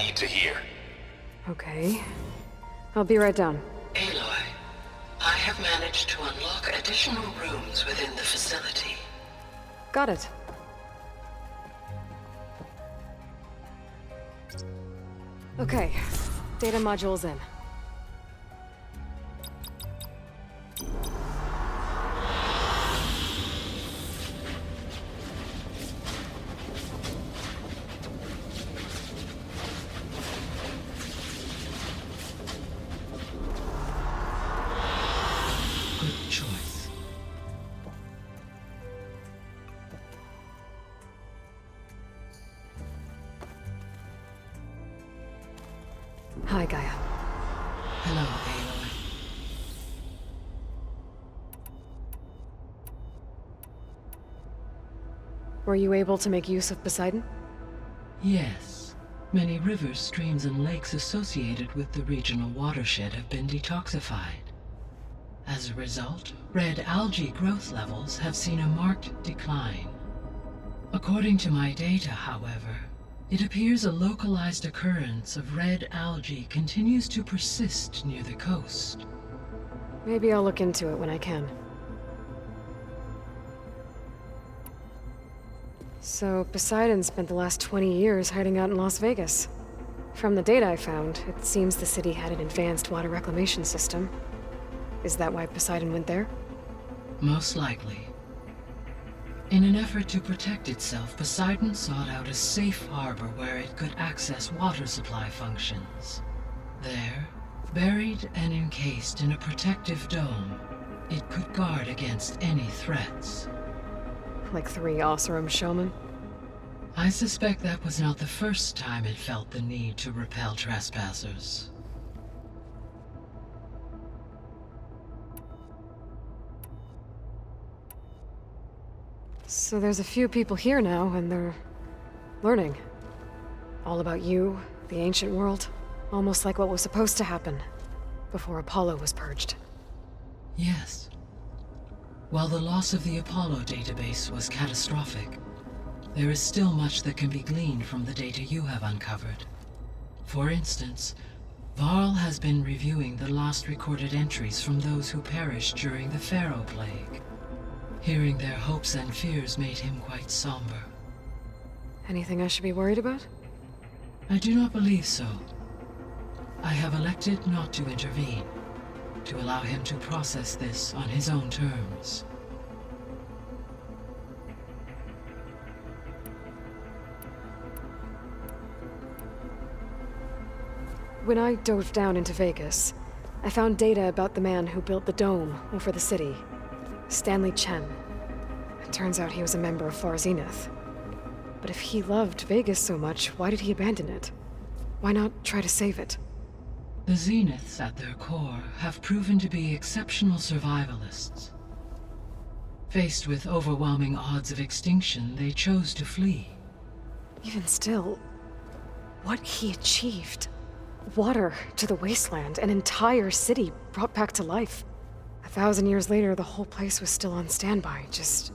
need to hear. Okay. I'll be right down. Aloy, I have managed to unlock additional rooms within the facility. Got it. Okay. Data module's in. Good choice. Hi, Gaia. Hello, Aloy. Were you able to make use of Poseidon? Yes. Many rivers, streams, and lakes associated with the regional watershed have been detoxified. As a result, red algae growth levels have seen a marked decline. According to my data, however, it appears a localized occurrence of red algae continues to persist near the coast. Maybe I'll look into it when I can. So, Poseidon spent the last 20 years hiding out in Las Vegas. From the data I found, it seems the city had an advanced water reclamation system. Is that why Poseidon went there? Most likely. In an effort to protect itself, Poseidon sought out a safe harbor where it could access water supply functions. There, buried and encased in a protective dome, it could guard against any threats. Like 3 Oseram showmen? I suspect that was not the first time it felt the need to repel trespassers. So there's a few people here now, and they're learning. All about you, the ancient world, almost like what was supposed to happen before Apollo was purged. Yes. While the loss of the Apollo database was catastrophic, there is still much that can be gleaned from the data you have uncovered. For instance, Varl has been reviewing the last recorded entries from those who perished during the Pharaoh Plague. Hearing their hopes and fears made him quite somber. Anything I should be worried about? I do not believe so. I have elected not to intervene, to allow him to process this on his own terms. When I dove down into Vegas, I found data about the man who built the dome over the city. Stanley Chen. It turns out he was a member of Far Zenith. But if he loved Vegas so much, why did he abandon it? Why not try to save it? The Zeniths, at their core, have proven to be exceptional survivalists. Faced with overwhelming odds of extinction, they chose to flee. Even still, what he achieved. Water to the wasteland, an entire city brought back to life. 1,000 years later, the whole place was still on standby, just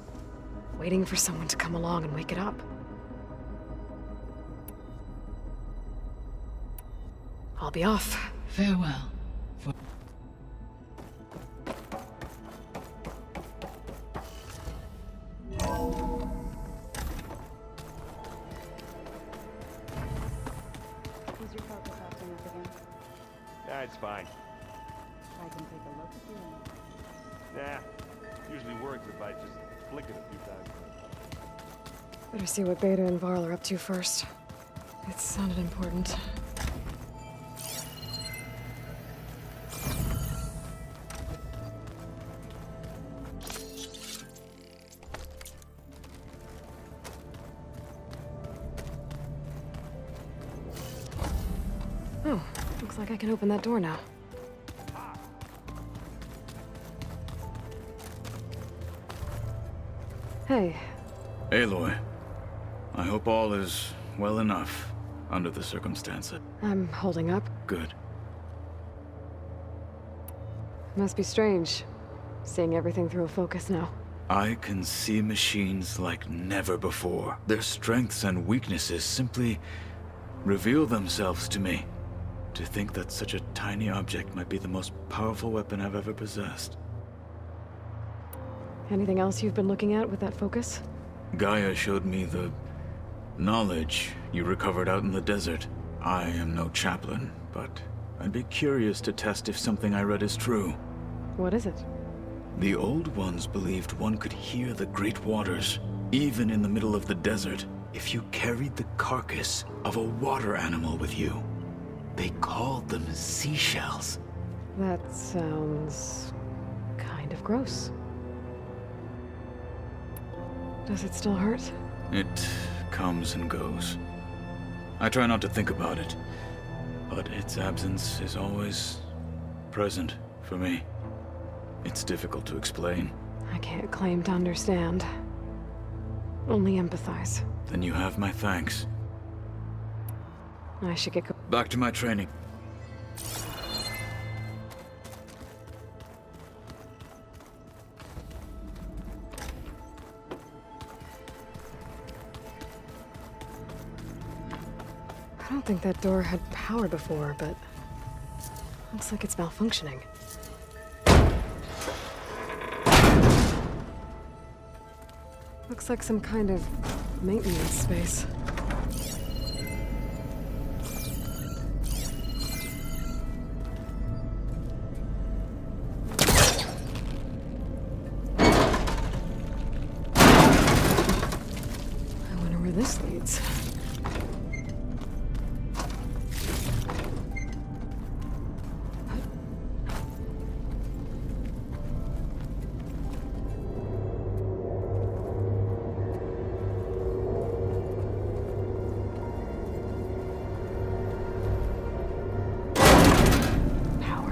waiting for someone to come along and wake it up. I'll be off. Farewell. Is your focus acting up again? Nah, it's fine. I can take a look if you want. Nah, usually works if I just flick it a few times. Better see what Beta and Varl are up to first. It sounded important. Oh, looks like I can open that door now. Hey. Aloy, I hope all is well enough under the circumstances. I'm holding up. Good. Must be strange, seeing everything through a focus now. I can see machines like never before. Their strengths and weaknesses simply reveal themselves to me. To think that such a tiny object might be the most powerful weapon I've ever possessed. Anything else you've been looking at with that focus? Gaia showed me the knowledge you recovered out in the desert. I am no chaplain, but I'd be curious to test if something I read is true. What is it? The old ones believed one could hear the great waters, even in the middle of the desert, if you carried the carcass of a water animal with you. They called them seashells. That sounds kind of gross. Does it still hurt? It comes and goes. I try not to think about it, but its absence is always present for me. It's difficult to explain. I can't claim to understand. Only empathize. Then you have my thanks. I should get Back to my training. I don't think that door had power before, but looks like it's malfunctioning. Looks like some kind of maintenance space. I wonder where this leads.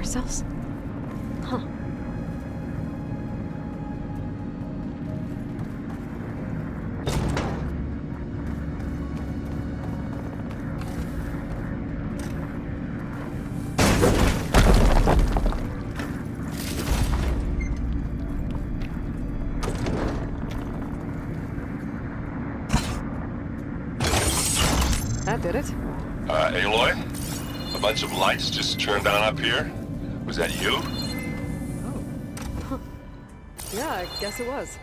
Cells? Huh. That did it. Aloy? A bunch of lights just turned on up here? Was that you? Oh. Huh. Yeah, I guess it was.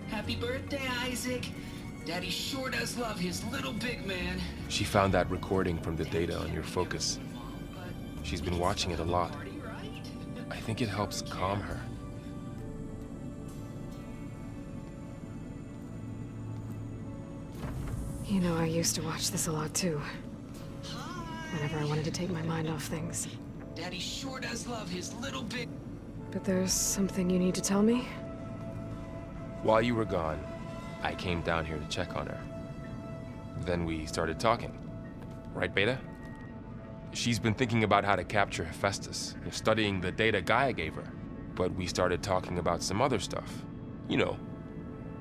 Happy birthday, Isaac. Daddy sure does love his little big man. She found that recording from the data on your focus. She's been watching it a lot. I think it helps calm her. You know, I used to watch this a lot too. Whenever I wanted to take my mind off things. Daddy sure does love his little big... But there's something you need to tell me? While you were gone, I came down here to check on her. Then we started talking. Right, Beta? She's been thinking about how to capture Hephaestus, studying the data Gaia gave her. But we started talking about some other stuff. You know,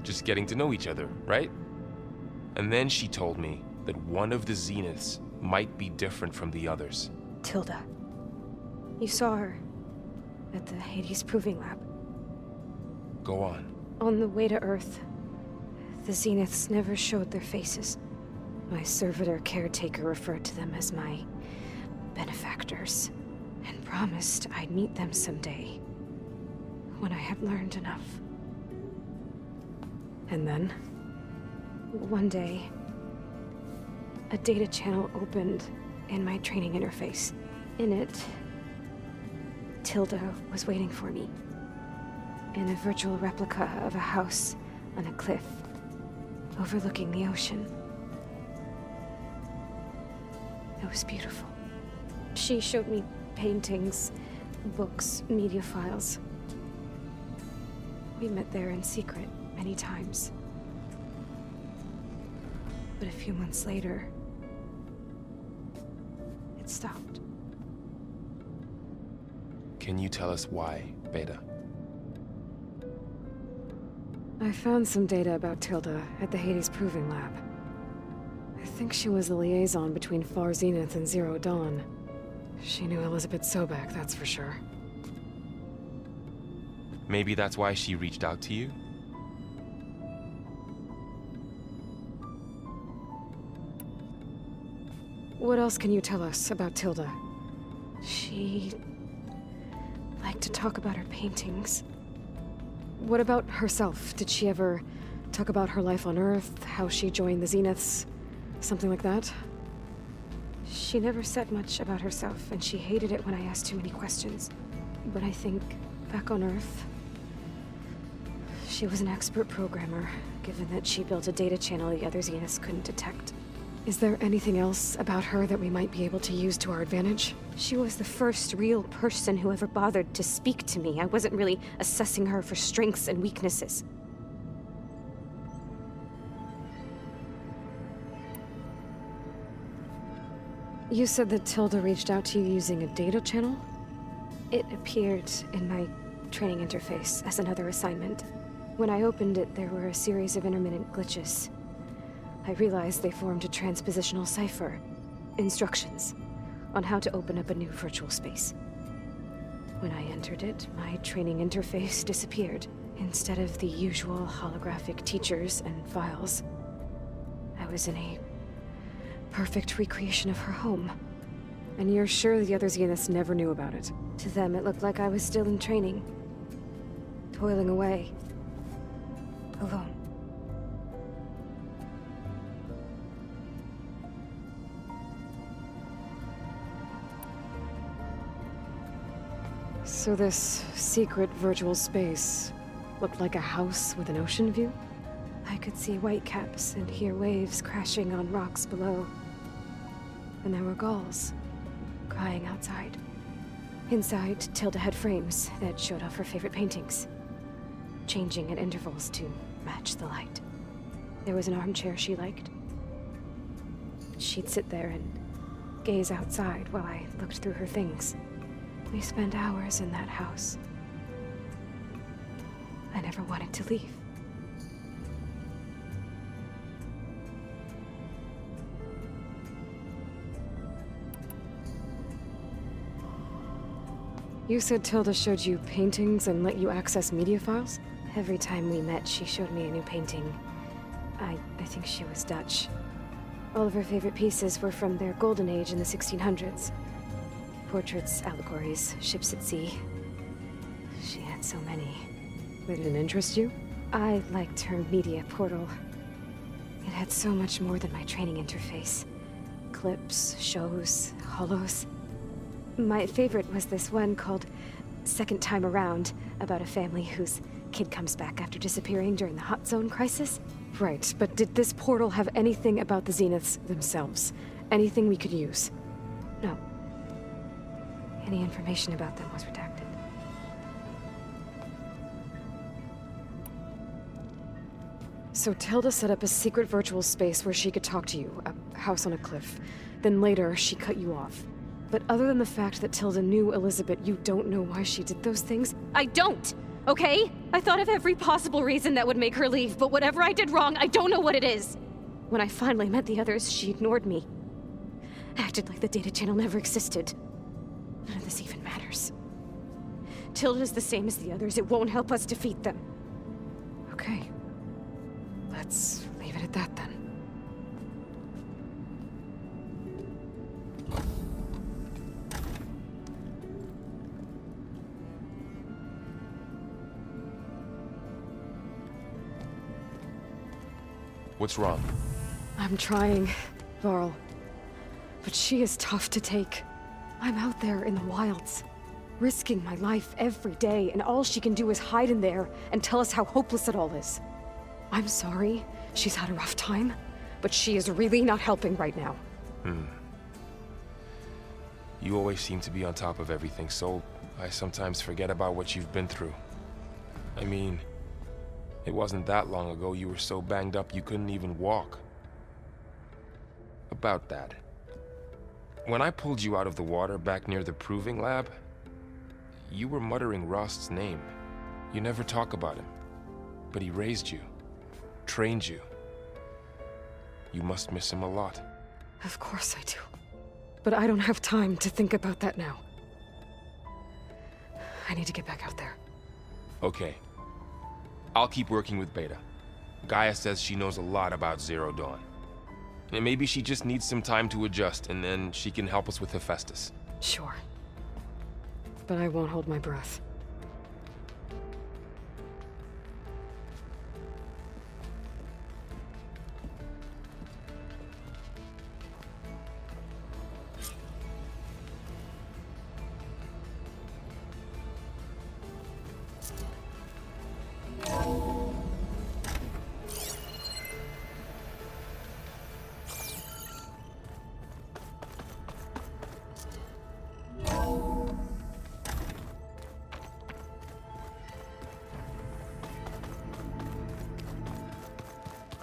just getting to know each other, right? And then she told me that one of the Zeniths might be different from the others. Tilda. You saw her at the Hades Proving Lab. Go on. On the way to Earth, the Zeniths never showed their faces. My servitor caretaker referred to them as my benefactors, and promised I'd meet them someday, when I had learned enough. And then? One day, a data channel opened in my training interface. In it, Tilda was waiting for me. In a virtual replica of a house on a cliff, overlooking the ocean. It was beautiful. She showed me paintings, books, media files. We met there in secret many times. But a few months later, it stopped. Can you tell us why, Beta? I found some data about Tilda at the Hades Proving Lab. I think she was the liaison between Far Zenith and Zero Dawn. She knew Elizabeth Sobek, that's for sure. Maybe that's why she reached out to you? What else can you tell us about Tilda? She liked to talk about her paintings. What about herself? Did she ever talk about her life on Earth, how she joined the Zeniths, something like that? She never said much about herself, and she hated it when I asked too many questions. But I think, back on Earth, she was an expert programmer, given that she built a data channel the other Zeniths couldn't detect. Is there anything else about her that we might be able to use to our advantage? She was the first real person who ever bothered to speak to me. I wasn't really assessing her for strengths and weaknesses. You said that Tilda reached out to you using a data channel? It appeared in my training interface as another assignment. When I opened it, there were a series of intermittent glitches. I realized they formed a transpositional cipher. Instructions on how to open up a new virtual space. When I entered it, my training interface disappeared. Instead of the usual holographic teachers and files, I was in a perfect recreation of her home. And you're sure the other Zeniths never knew about it? To them, it looked like I was still in training. Toiling away. Alone. So this secret virtual space looked like a house with an ocean view? I could see whitecaps and hear waves crashing on rocks below. And there were gulls crying outside. Inside, Tilda had frames that showed off her favorite paintings, changing at intervals to match the light. There was an armchair she liked. She'd sit there and gaze outside while I looked through her things. We spent hours in that house. I never wanted to leave. You said Tilda showed you paintings and let you access media files? Every time we met, she showed me a new painting. I think she was Dutch. All of her favorite pieces were from their golden age in the 1600s. Portraits, allegories, ships at sea. She had so many. They didn't interest you? I liked her media portal. It had so much more than my training interface. Clips, shows, holos. My favorite was this one called Second Time Around, about a family whose kid comes back after disappearing during the Hot Zone crisis. Right, but did this portal have anything about the Zeniths themselves? Anything we could use? No. Any information about them was redacted. So Tilda set up a secret virtual space where she could talk to you, a house on a cliff. Then later, she cut you off. But other than the fact that Tilda knew Elizabeth, you don't know why she did those things? I don't! Okay? I thought of every possible reason that would make her leave, but whatever I did wrong, I don't know what it is! When I finally met the others, she ignored me. Acted like the data channel never existed. None of this even matters. Tilda's the same as the others. It won't help us defeat them. Okay. Let's leave it at that then. What's wrong? I'm trying, Varl. But she is tough to take. I'm out there in the wilds, risking my life every day, and all she can do is hide in there and tell us how hopeless it all is. I'm sorry, she's had a rough time, but she is really not helping right now. You always seem to be on top of everything, so I sometimes forget about what you've been through. I mean, it wasn't that long ago you were so banged up you couldn't even walk. About that. When I pulled you out of the water back near the proving lab, You were muttering Rost's name. You never talk about him. But he raised you, trained you. You must miss him a lot. Of course I do. But I don't have time to think about that now. I need to get back out there. Okay. I'll keep working with Beta. Gaia says she knows a lot about Zero Dawn. And maybe she just needs some time to adjust, and then she can help us with Hephaestus. Sure. But I won't hold my breath.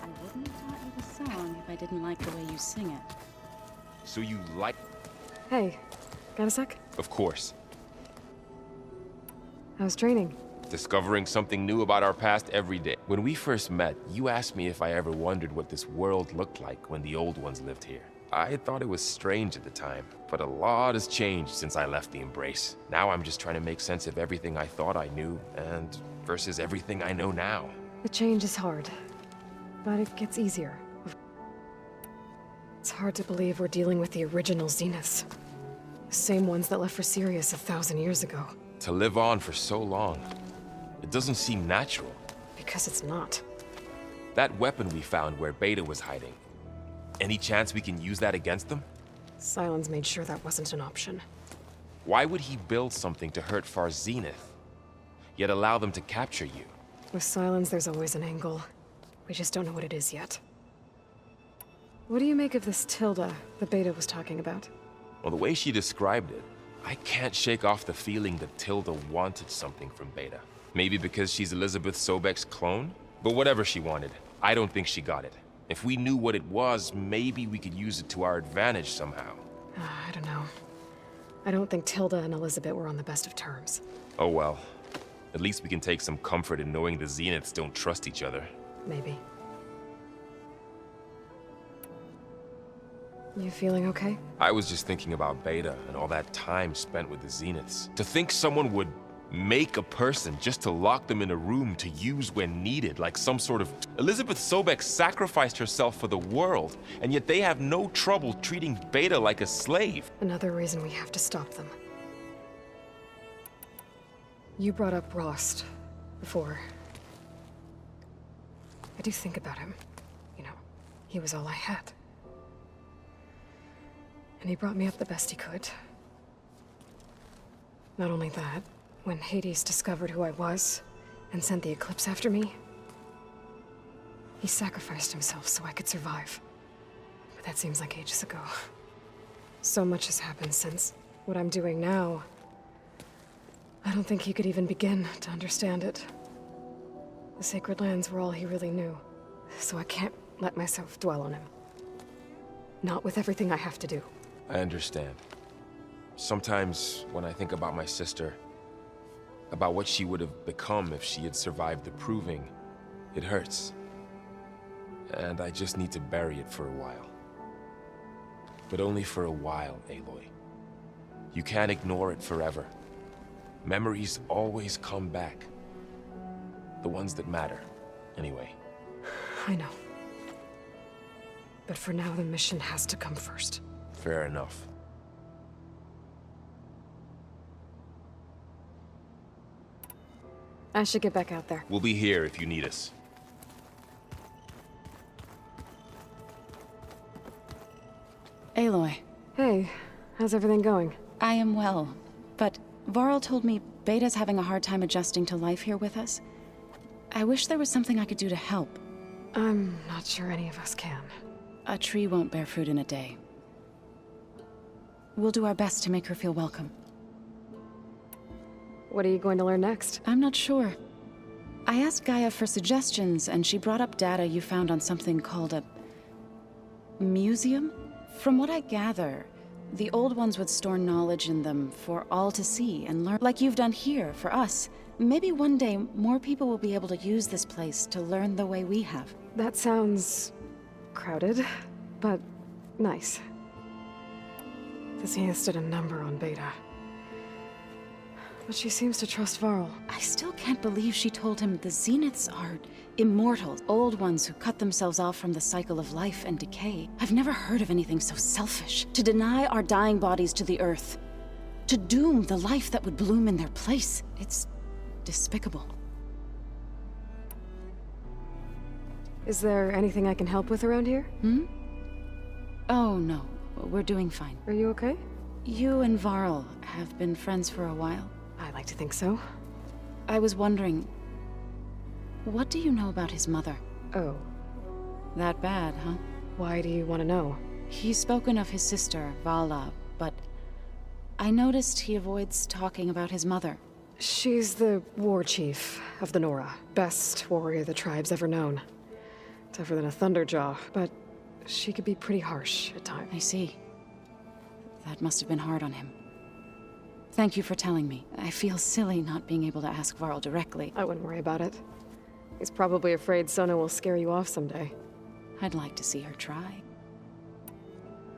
I wouldn't have taught you the song if I didn't like the way you sing it. So you like... Hey, got a sec? Of course. How's training? Discovering something new about our past every day. When we first met, you asked me if I ever wondered what this world looked like when the old ones lived here. I thought it was strange at the time, but a lot has changed since I left the Embrace. Now I'm just trying to make sense of everything I thought I knew, and versus everything I know now. The change is hard, but it gets easier. It's hard to believe we're dealing with the original Zeniths. The same ones that left for Sirius 1,000 years ago. To live on for so long, it doesn't seem natural. Because it's not. That weapon we found where Beta was hiding, any chance we can use that against them? Sylens made sure that wasn't an option. Why would he build something to hurt Far Zenith, yet allow them to capture you? With Sylens, there's always an angle. We just don't know what it is yet. What do you make of this Tilda the Beta was talking about? Well, the way she described it, I can't shake off the feeling that Tilda wanted something from Beta. Maybe because she's Elizabeth Sobek's clone? But whatever she wanted, I don't think she got it. If we knew what it was, maybe we could use it to our advantage somehow. I don't know. I don't think Tilda and Elizabeth were on the best of terms. Oh well. At least we can take some comfort in knowing the Zeniths don't trust each other. Maybe. You feeling okay? I was just thinking about Beta and all that time spent with the Zeniths. To think someone would make a person just to lock them in a room to use when needed, like some sort of... Elizabeth Sobek sacrificed herself for the world, and yet they have no trouble treating Beta like a slave. Another reason we have to stop them. You brought up Rost before. I do think about him. You know, he was all I had. And he brought me up the best he could. Not only that, when Hades discovered who I was and sent the Eclipse after me, he sacrificed himself so I could survive. But that seems like ages ago. So much has happened since. What I'm doing now, I don't think he could even begin to understand it. The Sacred Lands were all he really knew, so I can't let myself dwell on him. Not with everything I have to do. I understand. Sometimes, when I think about my sister, about what she would have become if she had survived the Proving, it hurts. And I just need to bury it for a while. But only for a while, Aloy. You can't ignore it forever. Memories always come back. The ones that matter, anyway. I know. But for now, the mission has to come first. Fair enough. I should get back out there. We'll be here if you need us. Aloy, Hey, how's everything going? I am well, but Varl told me Beta's having a hard time adjusting to life here with us. I wish there was something I could do to help. I'm not sure any of us can. A tree won't bear fruit in a day. We'll do our best to make her feel welcome. What are you going to learn next? I'm not sure. I asked Gaia for suggestions, and she brought up data you found on something called a... museum? From what I gather, The old ones would store knowledge in them for all to see and learn, like you've done here for us. Maybe one day more people will be able to use this place to learn the way we have. That sounds crowded, but nice. The Zenith did a number on Beta. But she seems to trust Varl. I still can't believe she told him the Zeniths are immortals, old ones who cut themselves off from the cycle of life and decay. I've never heard of anything so selfish. To deny our dying bodies to the earth. To doom the life that would bloom in their place. It's despicable. Is there anything I can help with around here? Oh, no. We're doing fine. Are you okay? You and Varl have been friends for a while. I like to think so. I was wondering, what do you know about his mother? Oh. That bad, huh? Why do you want to know? He's spoken of his sister, Vala, but I noticed he avoids talking about his mother. She's the war chief of the Nora. Best warrior the tribe's ever known. Tougher than a Thunderjaw, but she could be pretty harsh at times. I see. That must have been hard on him. Thank you for telling me. I feel silly not being able to ask Varl directly. I wouldn't worry about it. He's probably afraid Sona will scare you off someday. I'd like to see her try.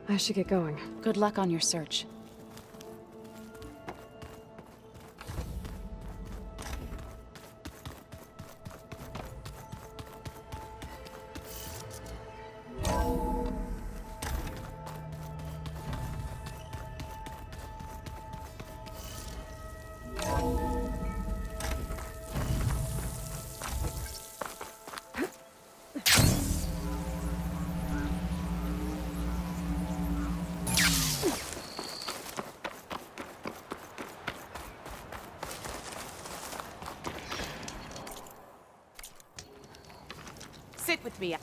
I should get going. Good luck on your search. Sit with me.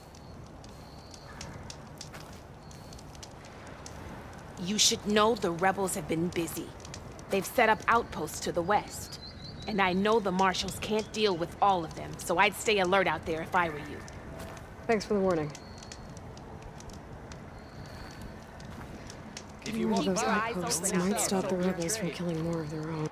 You should know the rebels have been busy. They've set up outposts to the west. And I know the marshals can't deal with all of them, so I'd stay alert out there if I were you. Thanks for the warning. If you Those keep your eyes outposts open out might there. stop the rebels from killing more of their own.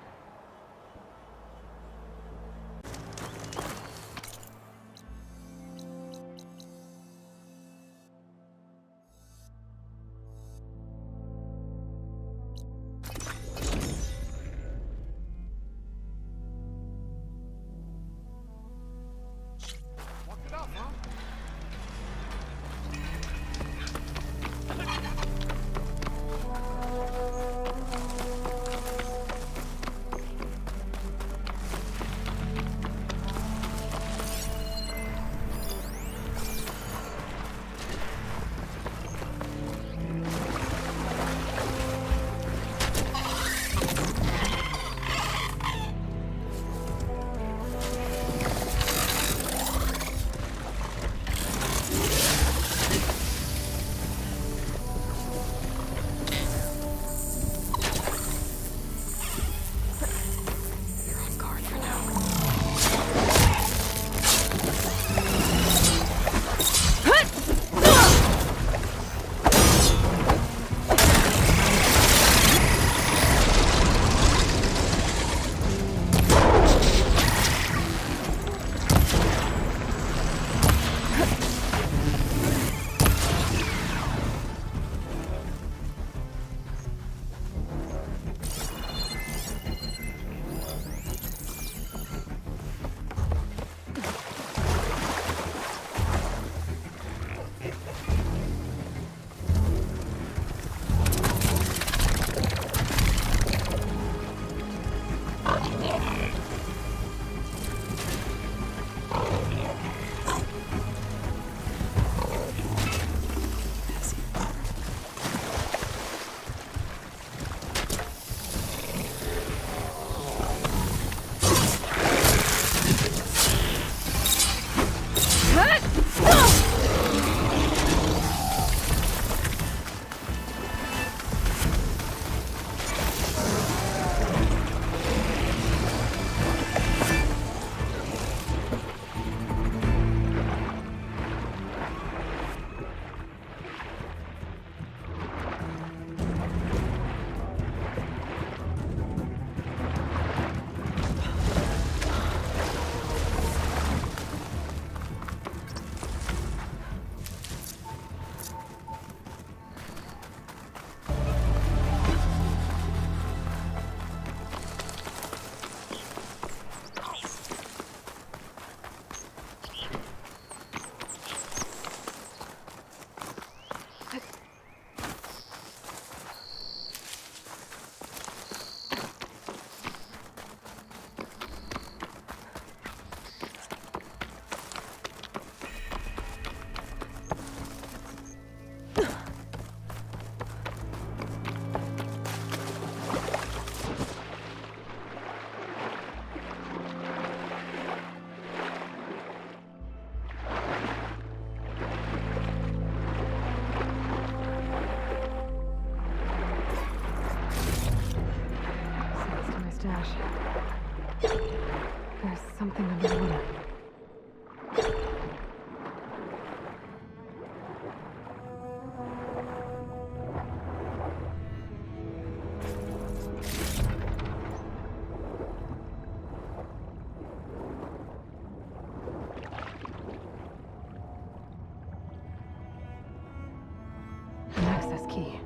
An access key.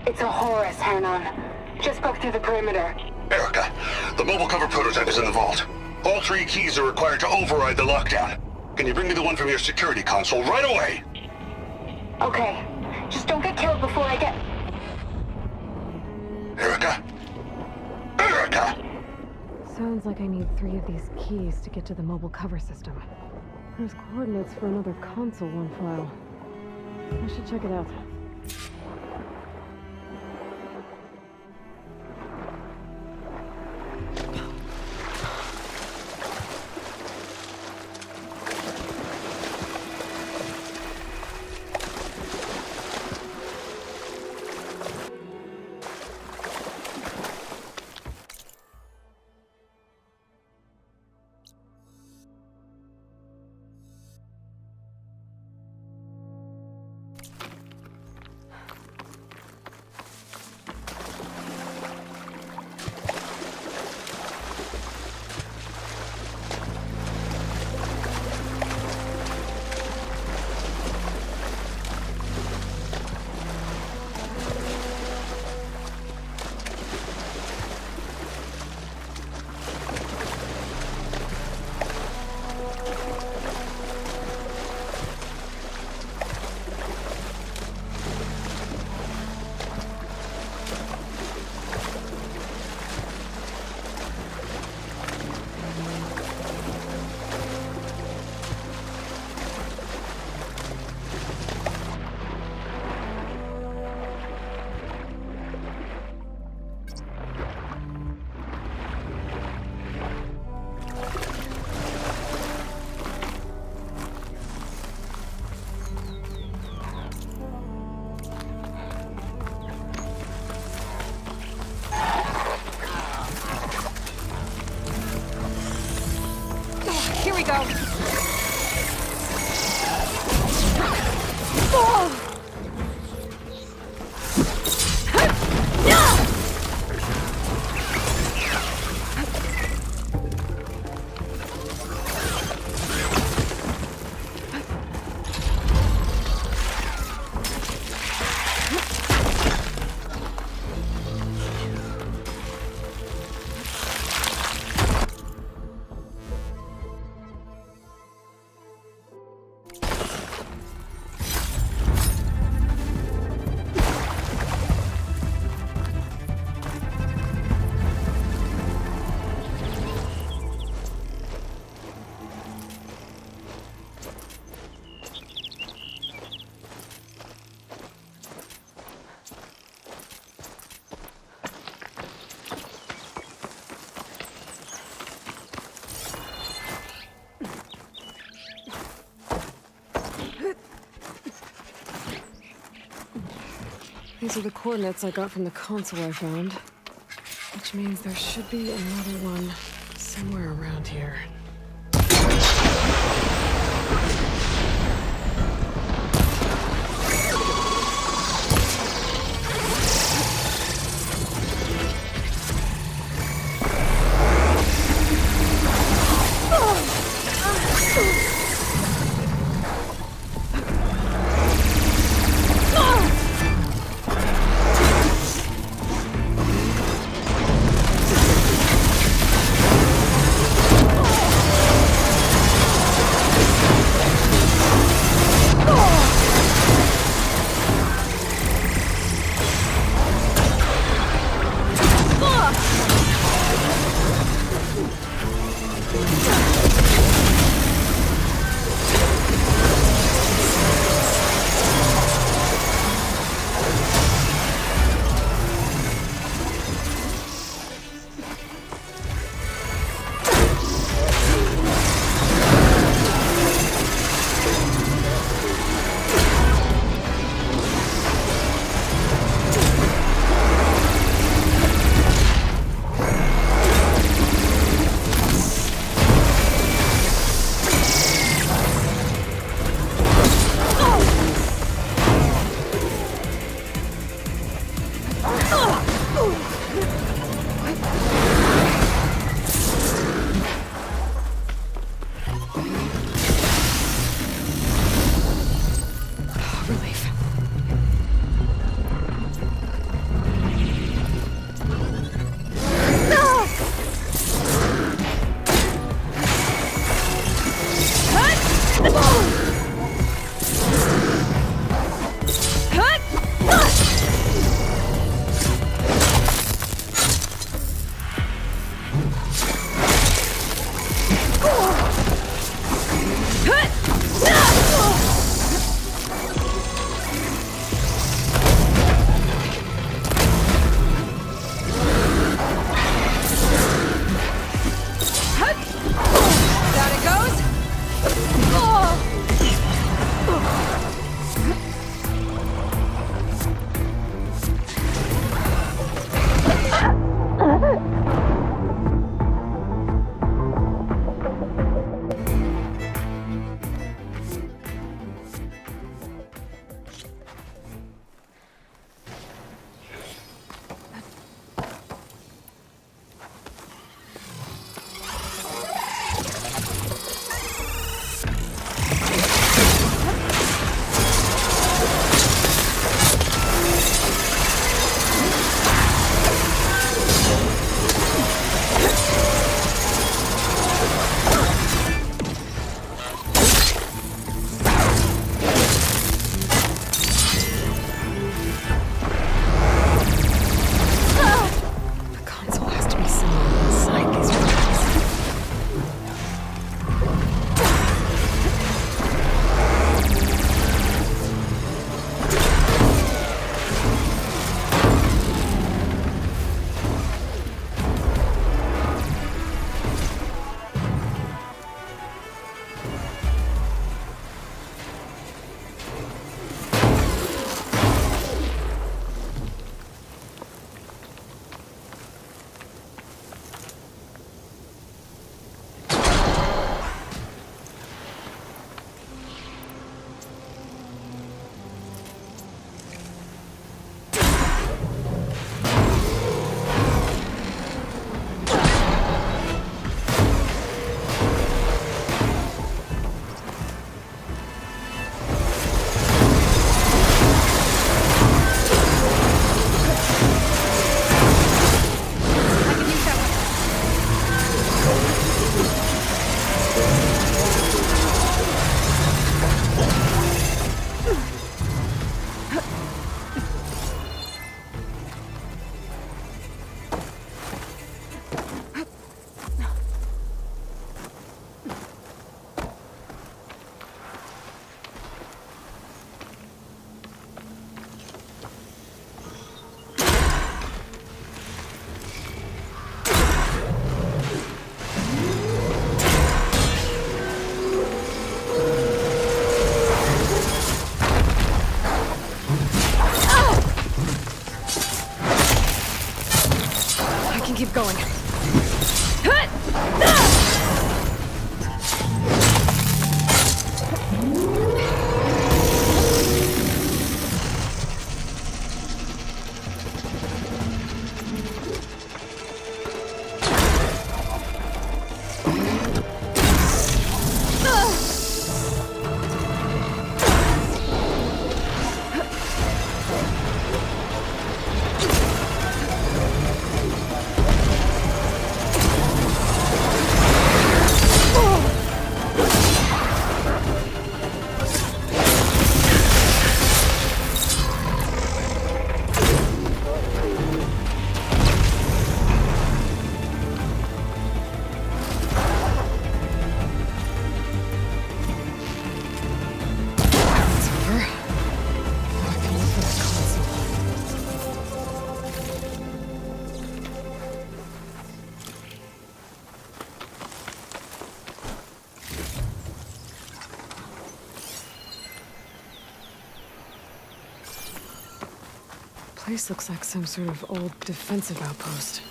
It's a Horus, Hernon. Just broke through the perimeter. Erica, the mobile cover prototype is in the vault. All 3 keys are required to override the lockdown. Can you bring me the one from your security console right away? Okay. Just don't get killed before I get... Erica? Erica! Sounds like I need 3 of these keys to get to the mobile cover system. There's coordinates for another console one file. I should check it out. Here we go. Oh! These are the coordinates I got from the console I found. Which means there should be another one somewhere around here. can keep going. Place looks like some sort of old defensive outpost.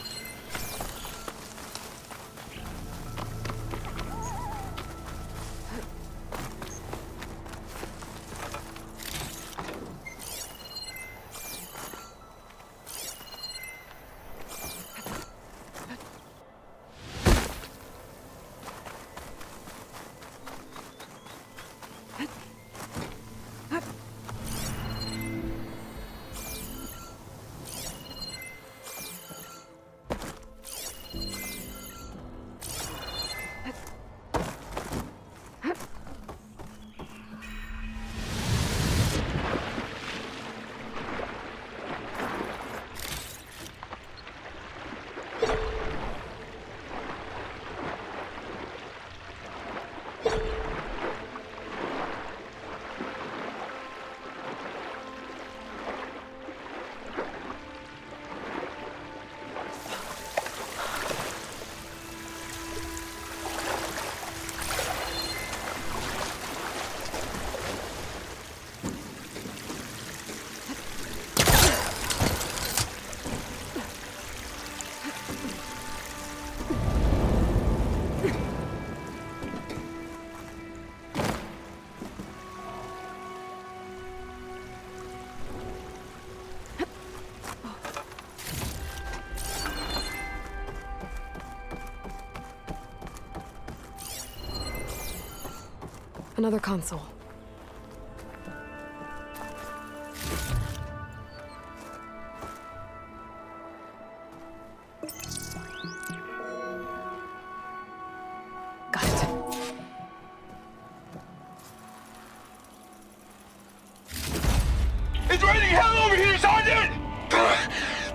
Another console. Got it. It's raining hell over here, Sergeant!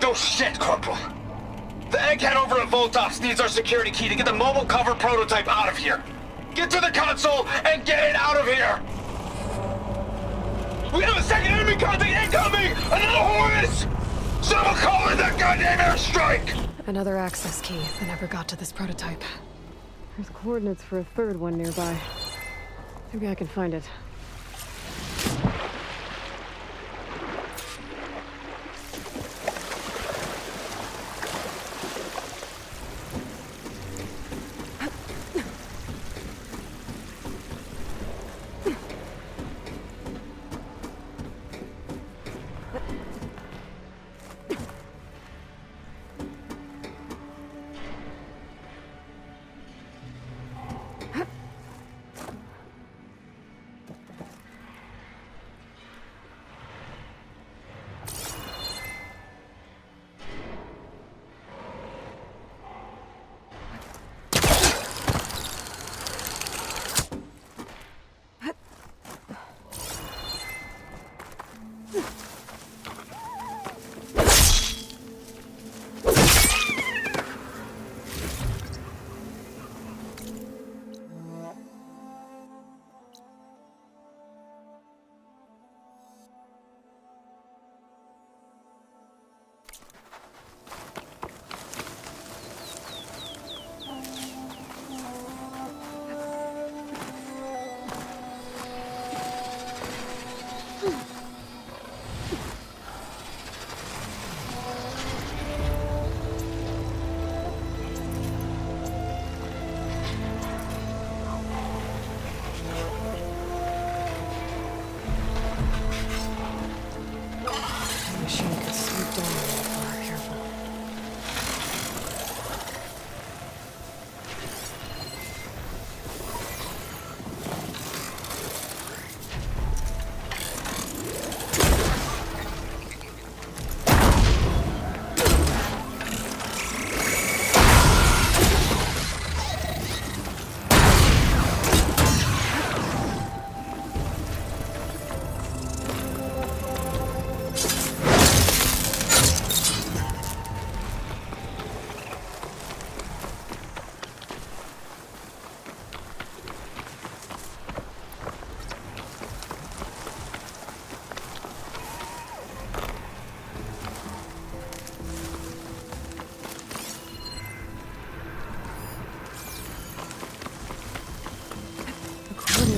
No shit, Corporal. The egghead over at Voltops needs our security key to get the mobile cover prototype out of here. Get to the console and get it out of here! We have a second enemy contact incoming! Another Horus! Someone call in that goddamn airstrike! Another access key that never got to this prototype. There's coordinates for a third one nearby. Maybe I can find it.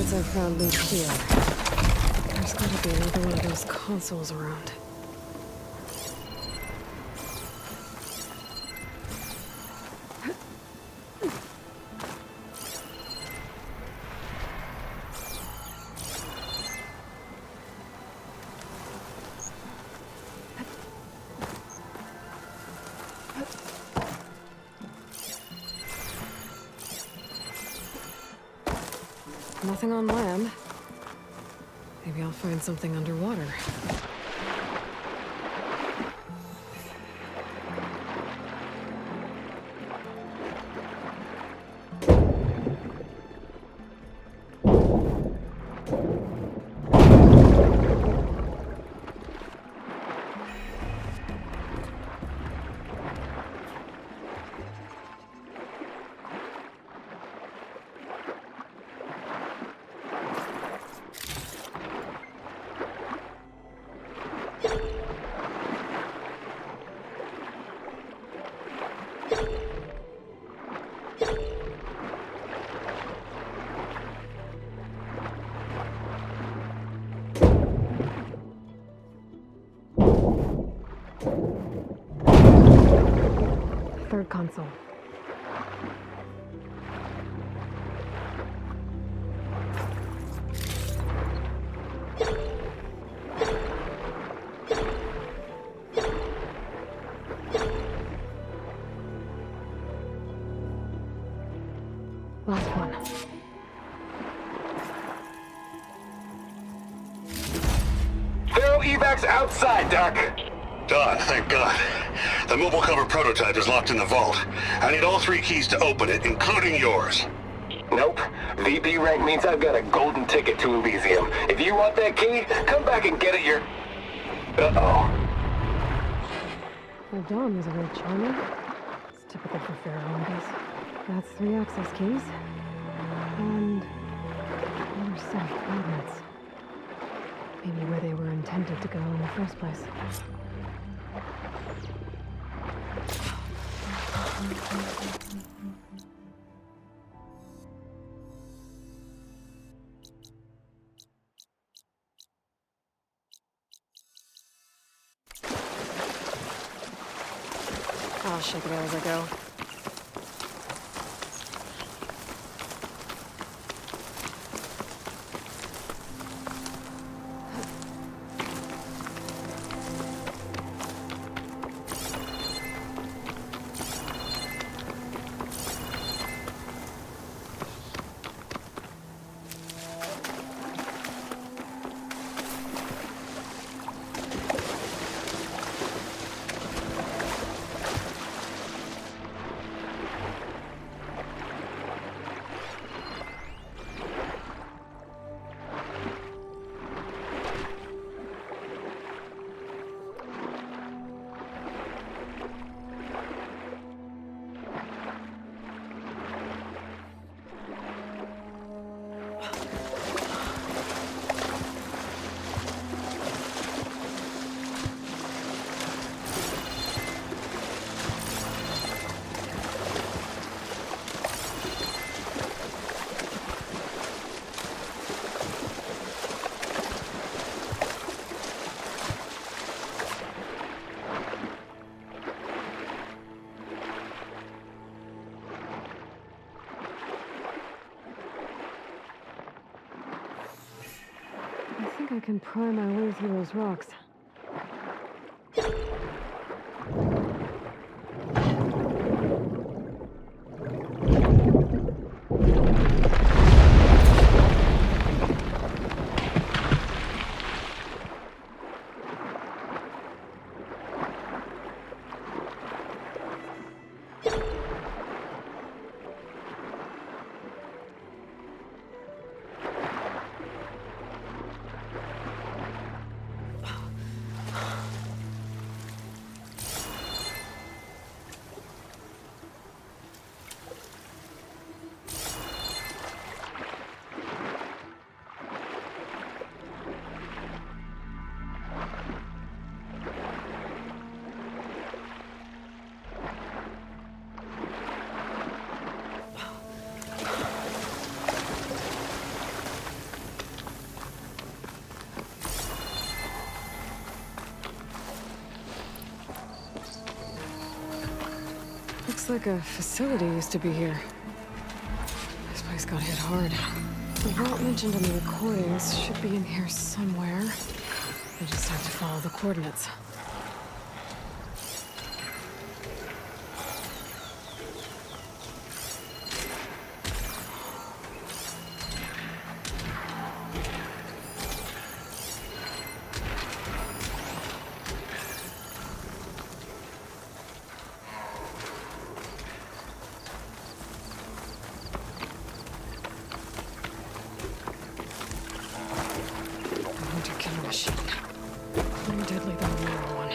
since I've found loot here. There's gotta be another one of those consoles around. Nothing on land. Maybe I'll find something underwater. Third console. Last one. Throw evacs outside, Doc. Done, thank God. The mobile cover prototype is locked in the vault. I need all 3 keys to open it, including yours. Nope. VP rank means I've got a golden ticket to Elysium. If you want that key, come back and get it Uh-oh. Well, Dawn was a real charmer. It's typical for Pharaoh. That's 3 access keys. And another set of coordinates. Maybe where they were intended to go in the first place. I'll shake it out as I go. I can pry my way through those rocks. Looks like a facility used to be here. This place got hit hard. The vault mentioned in the recordings should be in here somewhere. I just have to follow the coordinates. More deadly than the mirror one.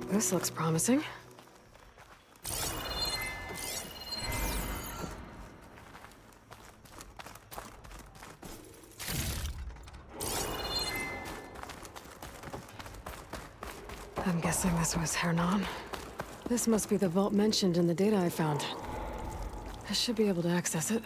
This looks promising. I'm guessing this was Hernan. This must be the vault mentioned in the data I found. I should be able to access it.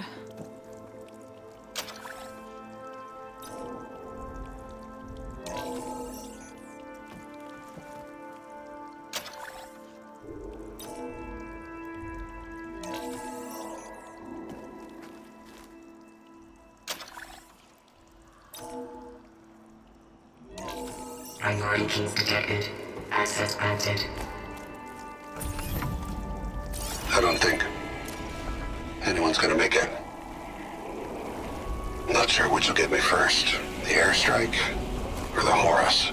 Priority keys detected. Access granted. I don't think anyone's gonna make it. Not sure which will get me first. The airstrike or the Horus.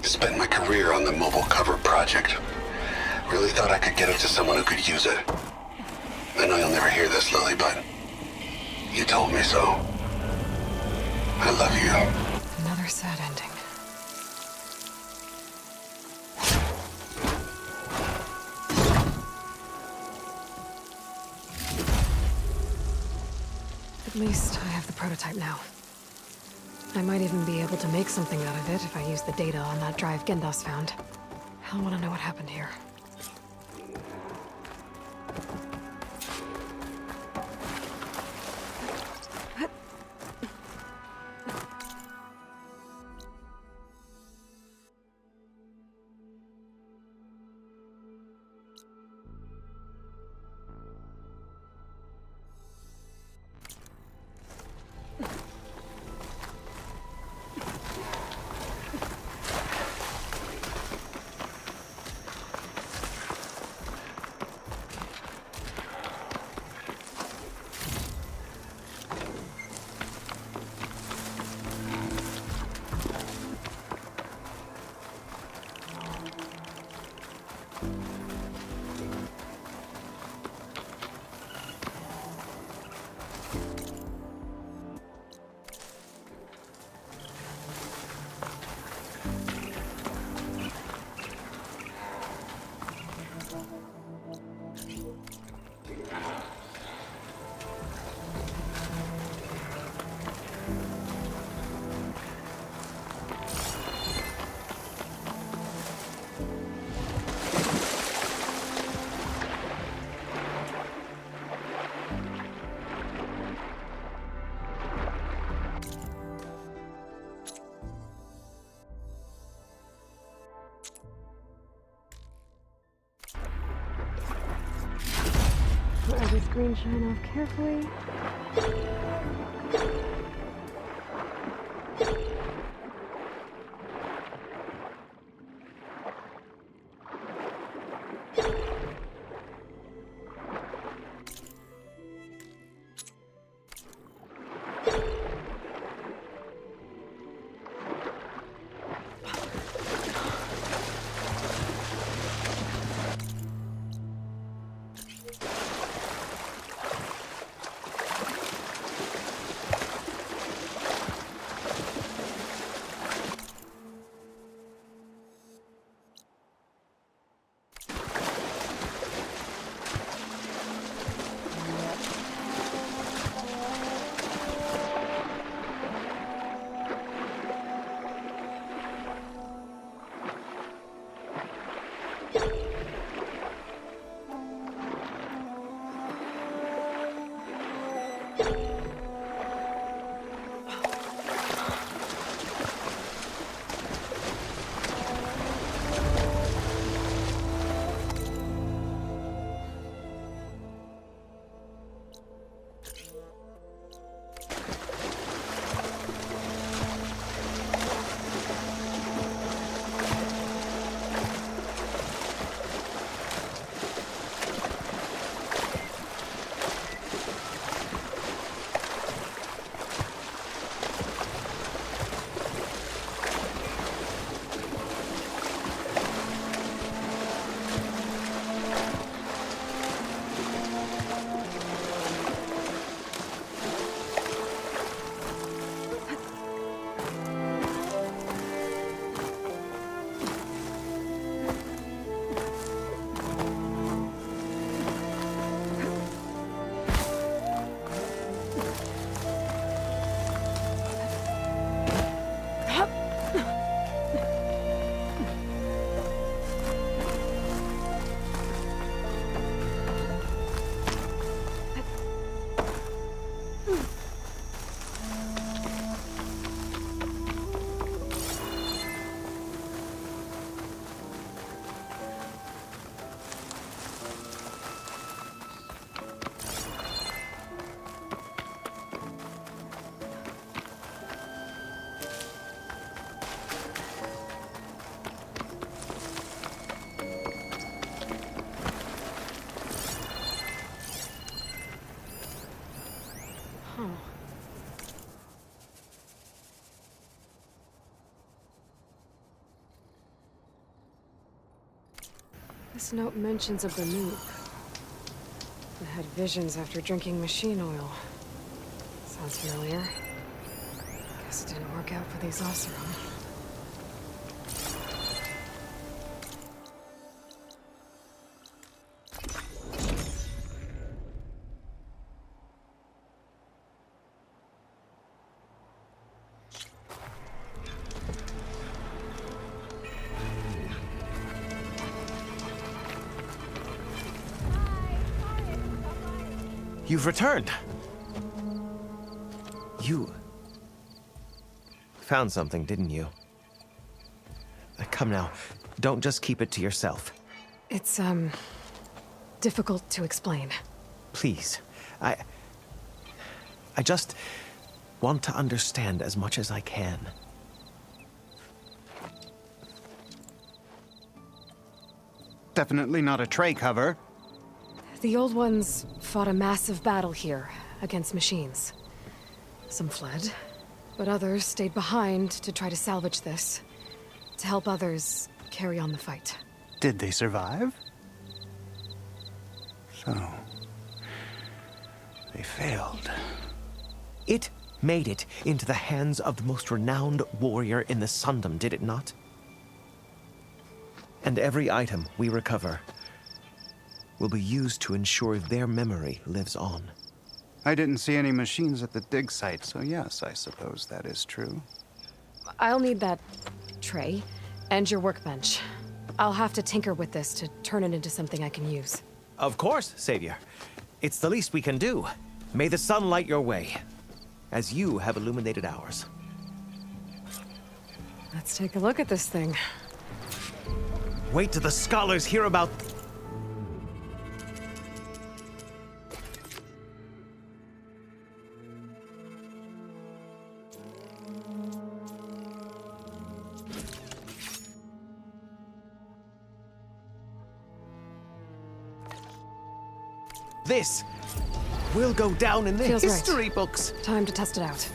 Spent my career on the mobile cover project. Really thought I could get it to someone who could use it. I know you'll never hear this, Lily, but you told me so. I love you. Another sad ending. At least I have the prototype now. I might even be able to make something out of it if I use the data on that drive Gendas found. I'll want to know what happened here. Let the screen shine off carefully. This note mentions a Banuk. It had visions after drinking machine oil. Sounds familiar. Guess it didn't work out for these Oseram. You've returned. You found something, didn't you? Come now, don't just keep it to yourself. It's, difficult to explain. Please, I just want to understand as much as I can. Definitely not a tray cover. The Old Ones fought a massive battle here against machines. Some fled, but others stayed behind to try to salvage this, to help others carry on the fight. Did they survive? So, they failed. It made it into the hands of the most renowned warrior in the Sundom, did it not? And every item we recover will be used to ensure their memory lives on. I didn't see any machines at the dig site, so yes, I suppose that is true. I'll need that tray and your workbench. I'll have to tinker with this to turn it into something I can use. Of course, Savior. It's the least we can do. May the sun light your way, as you have illuminated ours. Let's take a look at this thing. Wait till the scholars hear about... This will go down in the Feels history right. books. Time to test it out.